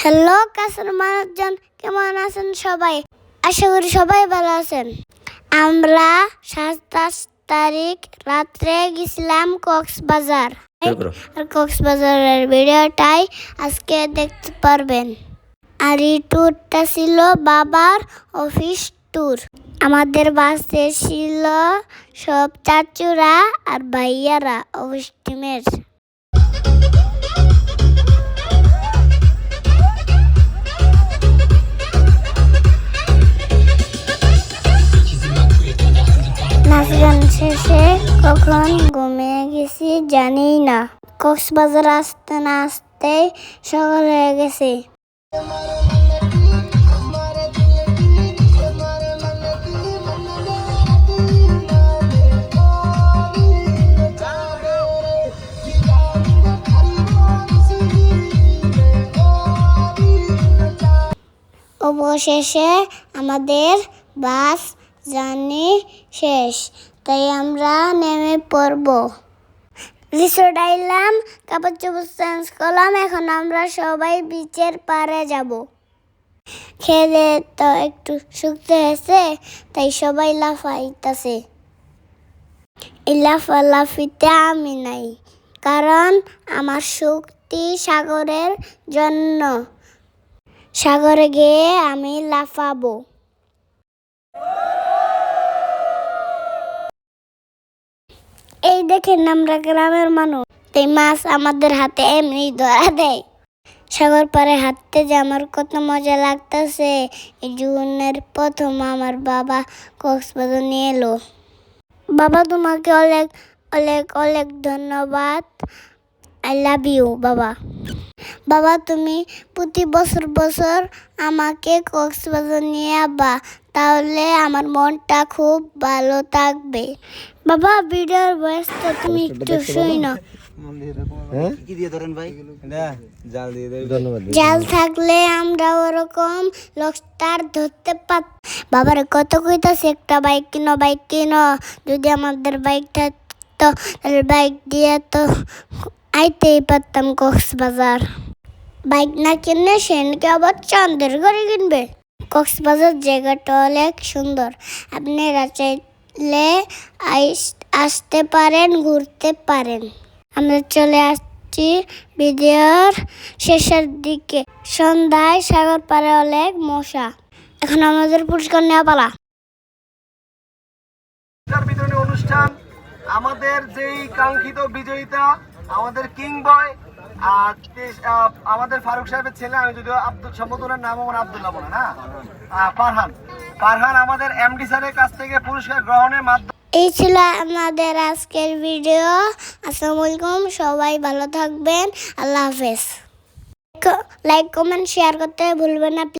Hello কাছের মানুষজন, কেমন আছেন সবাই? আশা করি সবাই ভালো আছেন। আমরা 27 তারিখ রাত্রে গেছিলাম কক্সবাজার। আর কক্সবাজারের ভিডিওটাই আজকে দেখতে পারবেন। আর এই ট্যুরটা ছিল বাবার অফিস ট্যুর। আমাদের বাসে ছিল সব চাচুরা আর ভাইয়ারা অফিস টিমের। নাচ গান শেষে কখন ঘুমিয়ে গেছি জানি না। কক্সবাজার আসতে না আসতে সকাল হয়ে গেছে। অবশেষে আমাদের বাস জার্নি শেষ, তাই আমরা নেমে পড়ব। রিসোর্ট আইলাম, কাপড় চোপড় চেঞ্জ করলাম। এখন আমরা সবাই বিচের পাড়ে যাব। খেলে তো একটু শুকতে হয়েছে, তাই সবাই লাফাইতেছে। এই লাফালাফিতে আমি নাই, কারণ আমার শক্তি সাগরের জন্য। সাগরে গিয়ে আমি লাফাবো। এই দেখেন আমরা গ্রামের মানুষ, এই মাছ আমাদের হাতে এমনি ধরা দেয়। সাগর পাড়ে হাঁটতে যে আমার কত মজা লাগতেছে। এই জীবনের প্রথম আমার বাবা কক্সবাজার নিয়ে এলো। বাবা, তোমাকে অনেক অনেক অনেক ধন্যবাদ। আই লাভ ইউ বাবা। বাবা, তুমি প্রতি বছর আমাকে কক্সবাজার নিয়ে আবা, তাহলে আমার মনটা খুব ভালো থাকবে। বাবা, ভিডিওর বয়সটা তুমি একটু শুই না। জাল থাকলে আমরা ওরকম লবস্টার ধরতে পার। বাবার কত কইতাছে একটা বাইক কিনো। যদি আমাদের বাইক থাকতো তাহলে বাইক দিয়ে তো আইতেই পারতাম কক্সবাজার। বাইক না কিনে সেনকে আবার চাঁদের ঘরে কিনবে। কক্সবাজার জায়গাটা অনেক সুন্দর। আপনারা চাইলে আসতে পারেন, ঘুরতে পারেন। আমরা চলে আসছি ভিডিওর শেষের দিকে। সন্ধ্যায় সাগর পাড়ে অনেক মশা। এখন আমাদের পুরস্কার নেওয়া পালা। বিতরণী অনুষ্ঠান। আমাদের যেই কাঙ্ক্ষিত বিজয়িতা, আমাদের কিং বয়, আমাদের ফারুক সাহেবের ছেলে, আমি যদিও সম্ভবত নাম আমার আব্দুল্লাহ বলে না, ফারহান আমাদের এমডি স্যারের কাছ থেকে পুরস্কার গ্রহণের মাধ্যমে। এই ছিল আমাদের আজকের ভিডিও। আসসালামু আলাইকুম, সবাই ভালো থাকবেন। আল্লাহ হাফেজ। লাইক কমেন্ট শেয়ার করতে ভুলবেন না।